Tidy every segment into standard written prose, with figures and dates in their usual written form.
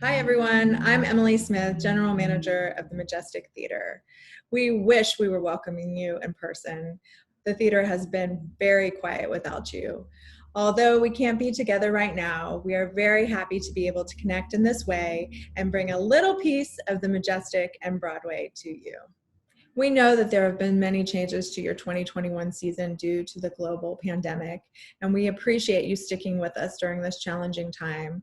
Hi, everyone. I'm Emily Smith, General Manager of the Majestic Theatre. We wish we were welcoming you in person. The theater has been very quiet without you. Although we can't be together right now, we are very happy to be able to connect in this way and bring a little piece of the Majestic and Broadway to you. We know that there have been many changes to your 2021 season due to the global pandemic, and we appreciate you sticking with us during this challenging time.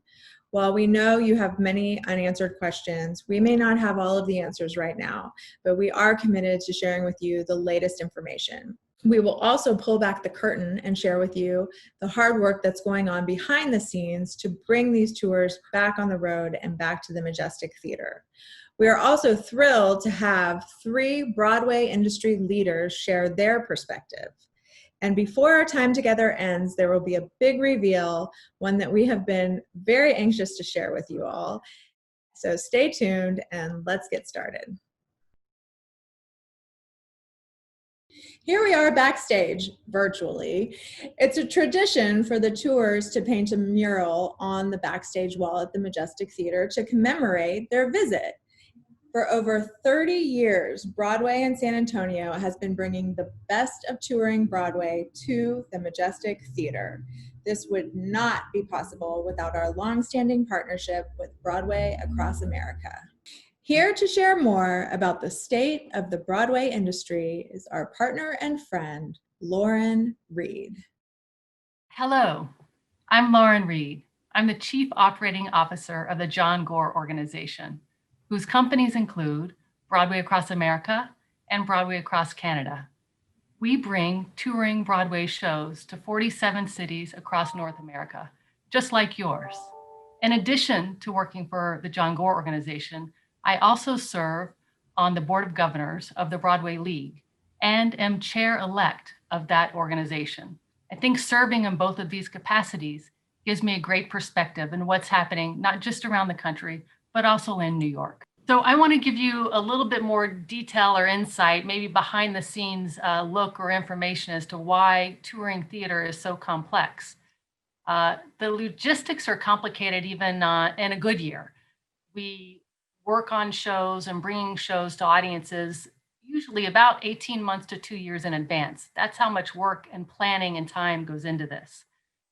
While we know you have many unanswered questions, we may not have all of the answers right now, but we are committed to sharing with you the latest information. We will also pull back the curtain and share with you the hard work that's going on behind the scenes to bring these tours back on the road and back to the Majestic Theatre. We are also thrilled to have 3 Broadway industry leaders share their perspective. And before our time together ends, there will be a big reveal, one that we have been very anxious to share with you all. So stay tuned and let's get started. Here we are backstage, virtually. It's a tradition for the tours to paint a mural on the backstage wall at the Majestic Theatre to commemorate their visit. For over 30 years, Broadway in San Antonio has been bringing the best of touring Broadway to the Majestic Theatre. This would not be possible without our longstanding partnership with Broadway across America. Here to share more about the state of the Broadway industry is our partner and friend, Lauren Reed. Hello, I'm Lauren Reed. I'm the Chief Operating Officer of the John Gore Organization, whose companies include Broadway Across America and Broadway Across Canada. We bring touring Broadway shows to 47 cities across North America, just like yours. In addition to working for the John Gore Organization, I also serve on the Board of Governors of the Broadway League and am chair-elect of that organization. I think serving in both of these capacities gives me a great perspective in what's happening, not just around the country, but also in New York. So I want to give you a little bit more detail or insight, maybe behind the scenes look or information as to why touring theater is so complex. The logistics are complicated even in a good year. We work on shows and bringing shows to audiences usually about 18 months to 2 years in advance. That's how much work and planning and time goes into this.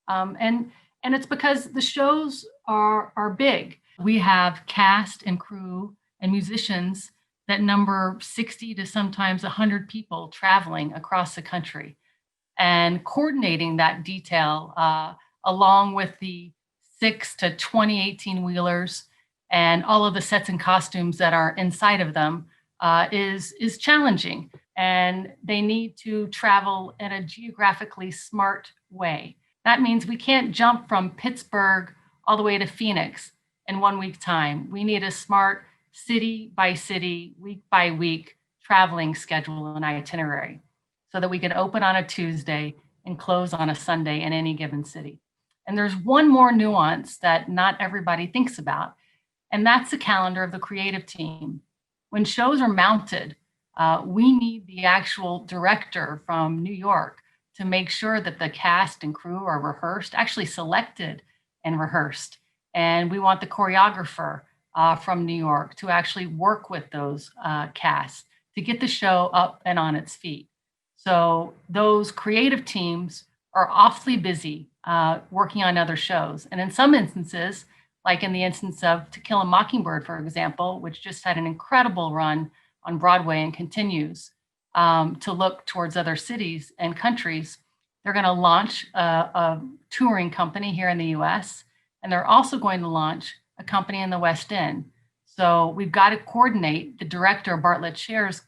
And it's because the shows are big. We have cast and crew and musicians that number 60 to sometimes 100 people traveling across the country. And coordinating that detail along with the 6 to 20 18-wheelers and all of the sets and costumes that are inside of them is challenging. And they need to travel in a geographically smart way. That means we can't jump from Pittsburgh all the way to Phoenix in 1 week time. We need a smart city by city, week by week traveling schedule and itinerary so that we can open on a Tuesday and close on a Sunday in any given city. And there's one more nuance that not everybody thinks about, and that's the calendar of the creative team. When shows are mounted, we need the actual director from New York to make sure that the cast and crew are rehearsed, actually selected and rehearsed. And we want the choreographer from New York to actually work with those casts to get the show up and on its feet. So those creative teams are awfully busy working on other shows. And in some instances, like in the instance of To Kill a Mockingbird, for example, which just had an incredible run on Broadway and continues to look towards other cities and countries, they're going to launch a touring company here in the US, and they're also going to launch a company in the West End. So we've got to coordinate the director, Bartlett Sher's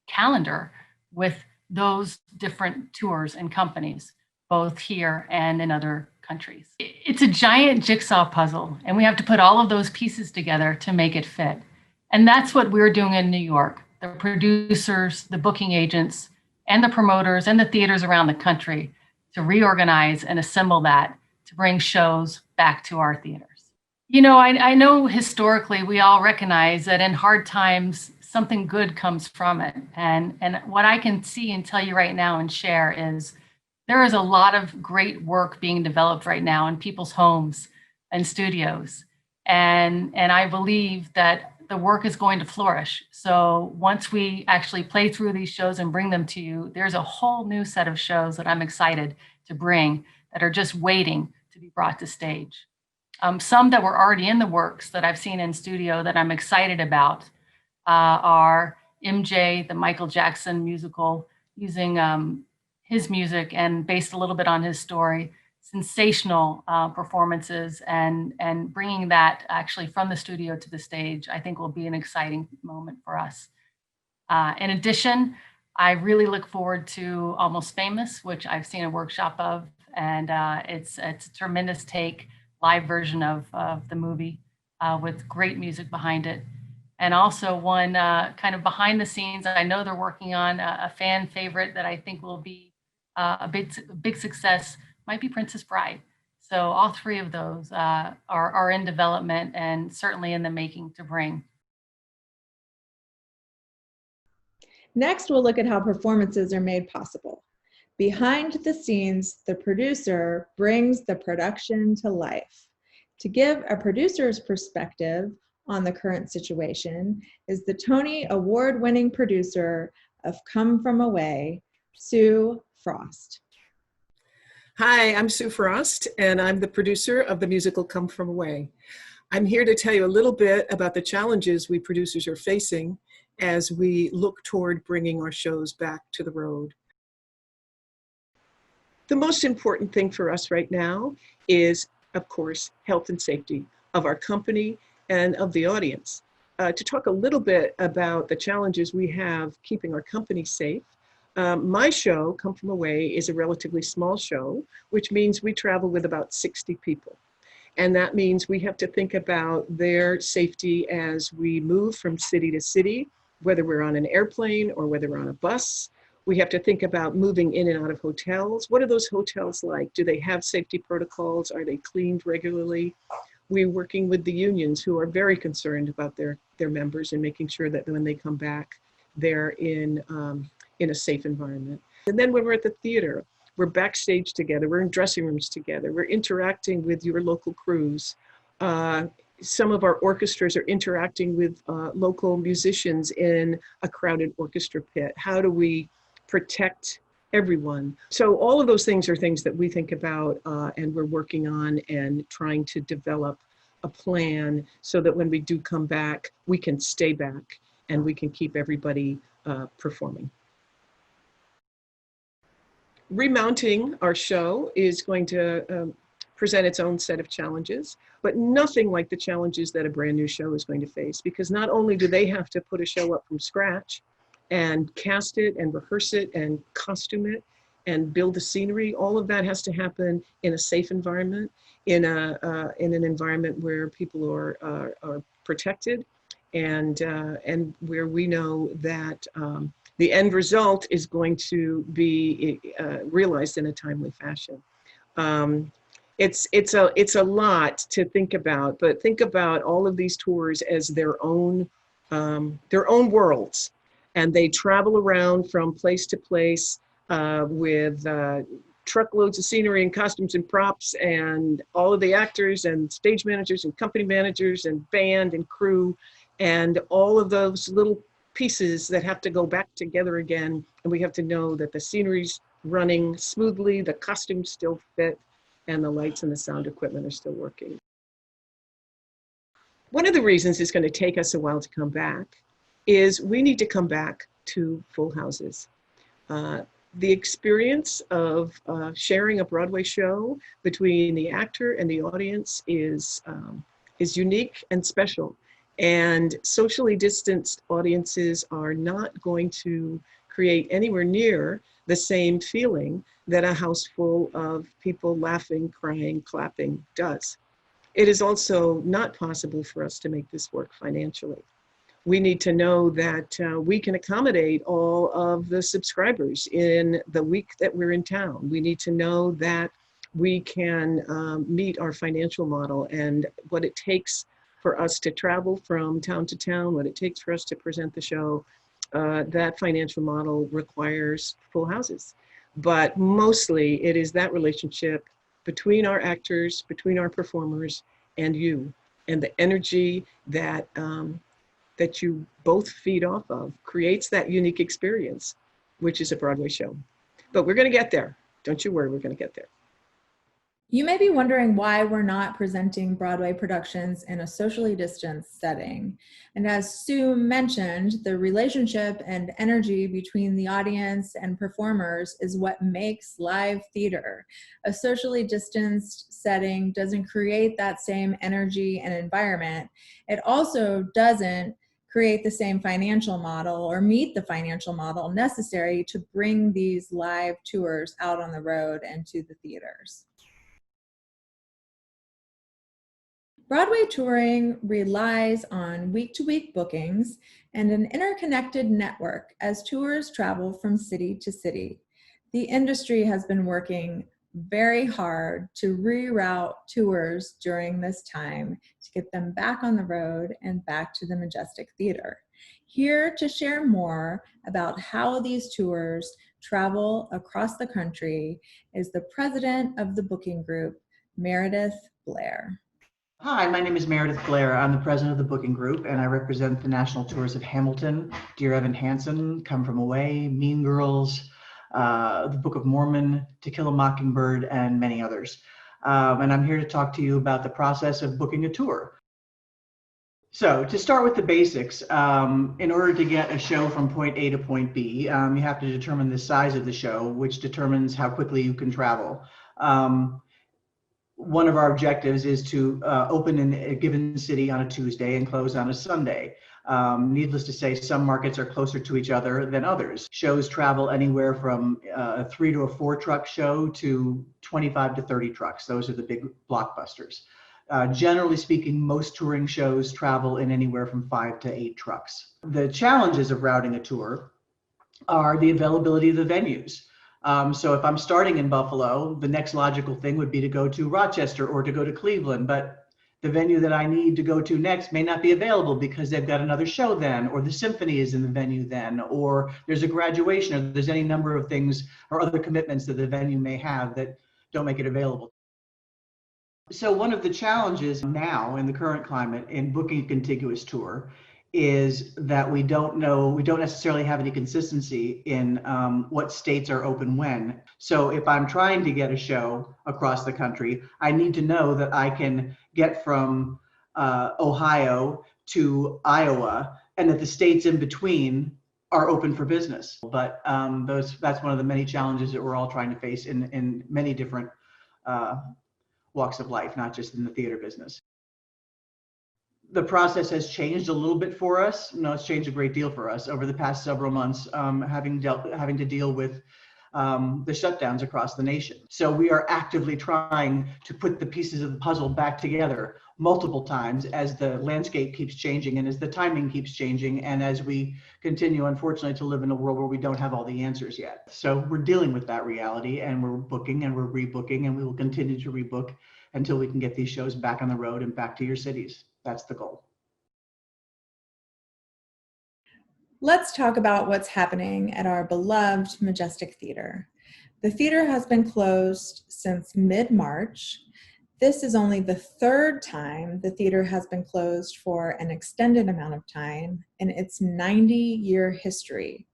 calendar with those different tours and companies, both here and in other countries. It's a giant jigsaw puzzle, and we have to put all of those pieces together to make it fit. And that's what we're doing in New York. The producers, the booking agents, and the promoters and the theaters around the country to reorganize and assemble that to bring shows back to our theaters. You know, I know historically we all recognize that in hard times, something good comes from it. And what I can see and tell you right now and share is there is a lot of great work being developed right now in people's homes and studios. And I believe that the work is going to flourish. So once we actually play through these shows and bring them to you, there's a whole new set of shows that I'm excited to bring that are just waiting to be brought to stage. Some that were already in the works that I've seen in studio that I'm excited about are MJ, the Michael Jackson musical, using his music and based a little bit on his story, sensational performances, and bringing that actually from the studio to the stage, I think will be an exciting moment for us. In addition, I really look forward to Almost Famous, which I've seen a workshop of, and it's a tremendous take, live version of the movie with great music behind it. And also one kind of behind the scenes, I know they're working on a fan favorite that I think will be a big success, might be Princess Bride. So all three of those are in development and certainly in the making to bring. Next, we'll look at how performances are made possible. Behind the scenes, the producer brings the production to life. To give a producer's perspective on the current situation is the Tony Award-winning producer of Come From Away, Sue Frost. Hi, I'm Sue Frost, and I'm the producer of the musical Come From Away. I'm here to tell you a little bit about the challenges we producers are facing as we look toward bringing our shows back to the road. The most important thing for us right now is, of course, health and safety of our company and of the audience. To talk a little bit about the challenges we have keeping our company safe, my show, Come From Away, is a relatively small show, which means we travel with about 60 people. And that means we have to think about their safety as we move from city to city, whether we're on an airplane or whether we're on a bus. We have to think about moving in and out of hotels. What are those hotels like? Do they have safety protocols? Are they cleaned regularly? We're working with the unions who are very concerned about their members and making sure that when they come back, they're in a safe environment. And then when we're at the theater, we're backstage together, we're in dressing rooms together, we're interacting with your local crews. Some of our orchestras are interacting with local musicians in a crowded orchestra pit. How do we protect everyone? So all of those things are things that we think about and we're working on and trying to develop a plan so that when we do come back, we can stay back and we can keep everybody performing. Remounting our show is going to present its own set of challenges, but nothing like the challenges that a brand new show is going to face, because not only do they have to put a show up from scratch and cast it and rehearse it and costume it and build the scenery, all of that has to happen in a safe environment, in an environment where people are protected and where we know that the end result is going to be realized in a timely fashion. It's a lot to think about, but think about all of these tours as their own worlds, and they travel around from place to place with truckloads of scenery and costumes and props, and all of the actors and stage managers and company managers and band and crew, and all of those little pieces that have to go back together again. And we have to know that the scenery's running smoothly, the costumes still fit, and the lights and the sound equipment are still working. One of the reasons it's going to take us a while to come back is we need to come back to full houses. The experience of sharing a Broadway show between the actor and the audience is unique and special. And socially distanced audiences are not going to create anywhere near the same feeling that a house full of people laughing, crying, clapping does. It is also not possible for us to make this work financially. We need to know that we can accommodate all of the subscribers in the week that we're in town. We need to know that we can meet our financial model and what it takes for us to travel from town to town, what it takes for us to present the show. That financial model requires full houses. But mostly it is that relationship between our actors, between our performers and you. and the energy that, that you both feed off of creates that unique experience, which is a Broadway show. But we're going to get there. Don't you worry, we're going to get there. You may be wondering why we're not presenting Broadway productions in a socially distanced setting. And as Sue mentioned, the relationship and energy between the audience and performers is what makes live theater. A socially distanced setting doesn't create that same energy and environment. It also doesn't create the same financial model or meet the financial model necessary to bring these live tours out on the road and to the theaters. Broadway touring relies on week-to-week bookings and an interconnected network as tours travel from city to city. The industry has been working very hard to reroute tours during this time to get them back on the road and back to the Majestic Theatre. Here to share more about how these tours travel across the country is the president of the booking group, Meredith Blair. Hi, my name is Meredith Blair. I'm the president of the booking group, and I represent the national tours of Hamilton, Dear Evan Hansen, Come From Away, Mean Girls, the Book of Mormon, To Kill a Mockingbird, and many others. And I'm here to talk to you about the process of booking a tour. So to start with the basics, in order to get a show from point A to point B, you have to determine the size of the show, which determines how quickly you can travel. One of our objectives is to open in a given city on a Tuesday and close on a Sunday. Needless to say, some markets are closer to each other than others. Shows travel anywhere from a 3 to a 4 truck show to 25 to 30 trucks. Those are the big blockbusters. Generally speaking, most touring shows travel in anywhere from 5 to 8 trucks. The challenges of routing a tour are the availability of the venues. So if I'm starting in Buffalo, the next logical thing would be to go to Rochester or to go to Cleveland, but the venue that I need to go to next may not be available because they've got another show then, or the symphony is in the venue then, or there's a graduation, or there's any number of things or other commitments that the venue may have that don't make it available. So one of the challenges now in the current climate in booking a contiguous tour is that we don't necessarily have any consistency in what states are open when. So if I'm trying to get a show across the country, I need to know that I can get from Ohio to Iowa and that the states in between are open for business. But that's one of the many challenges that we're all trying to face in many different walks of life, not just in the theater business. The process has changed a little bit for us. No, it's changed a great deal for us over the past several months, having to deal with the shutdowns across the nation. So we are actively trying to put the pieces of the puzzle back together multiple times as the landscape keeps changing and as the timing keeps changing and as we continue, unfortunately, to live in a world where we don't have all the answers yet. So we're dealing with that reality, and we're booking and we're rebooking, and we will continue to rebook until we can get these shows back on the road and back to your cities. That's the goal. Let's talk about what's happening at our beloved Majestic Theatre. The theater has been closed since mid-March. This is only the third time the theater has been closed for an extended amount of time in its 90-year history.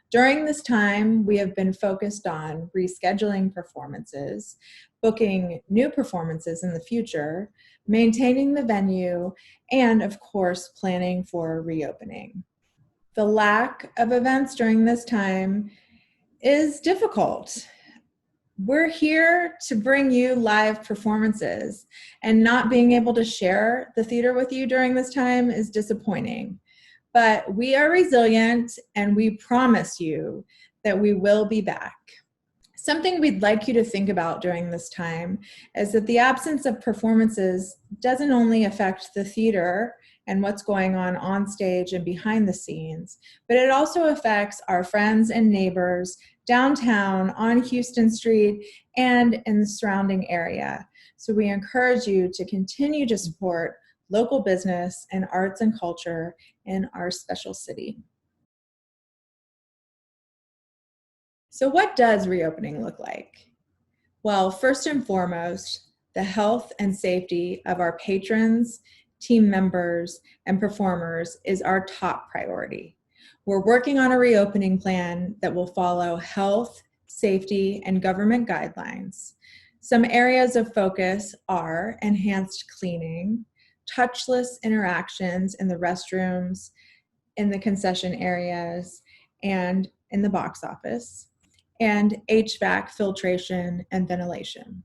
During this time, we have been focused on rescheduling performances, booking new performances in the future, maintaining the venue, and of course, planning for reopening. The lack of events during this time is difficult. We're here to bring you live performances, and not being able to share the theater with you during this time is disappointing. But we are resilient, and we promise you that we will be back. Something we'd like you to think about during this time is that the absence of performances doesn't only affect the theater and what's going on stage and behind the scenes, but it also affects our friends and neighbors downtown, on Houston Street, and in the surrounding area. So we encourage you to continue to support local business and arts and culture in our special city. So what does reopening look like? Well, first and foremost, the health and safety of our patrons, team members, and performers is our top priority. We're working on a reopening plan that will follow health, safety, and government guidelines. Some areas of focus are enhanced cleaning, touchless interactions in the restrooms, in the concession areas, and in the box office, and HVAC filtration and ventilation.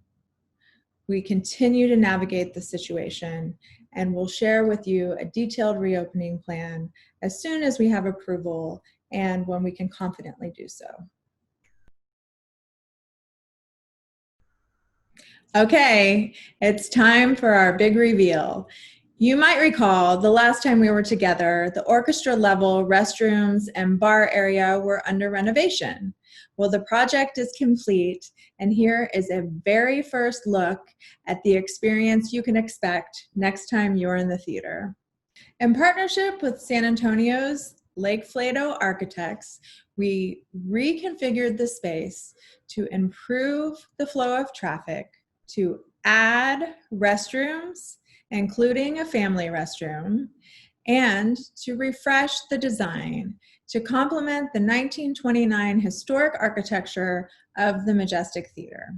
We continue to navigate the situation, and we'll share with you a detailed reopening plan as soon as we have approval and when we can confidently do so. Okay, it's time for our big reveal. You might recall the last time we were together, the orchestra level restrooms and bar area were under renovation. Well, the project is complete, and here is a very first look at the experience you can expect next time you're in the theater. In partnership with San Antonio's Lake Flato architects, we reconfigured the space to improve the flow of traffic, to add restrooms, including a family restroom, and to refresh the design to complement the 1929 historic architecture of the Majestic Theatre.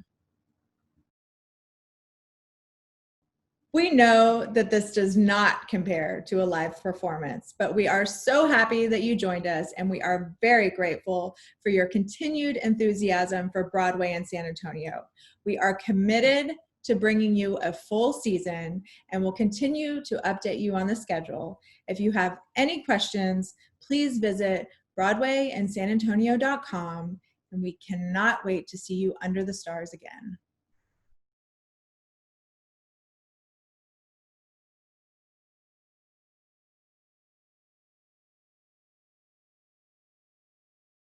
We know that this does not compare to a live performance, but we are so happy that you joined us, and we are very grateful for your continued enthusiasm for Broadway in San Antonio. We are committed to bringing you a full season, and we'll continue to update you on the schedule. If you have any questions, please visit broadwayinsanantonio.com, and we cannot wait to see you under the stars again.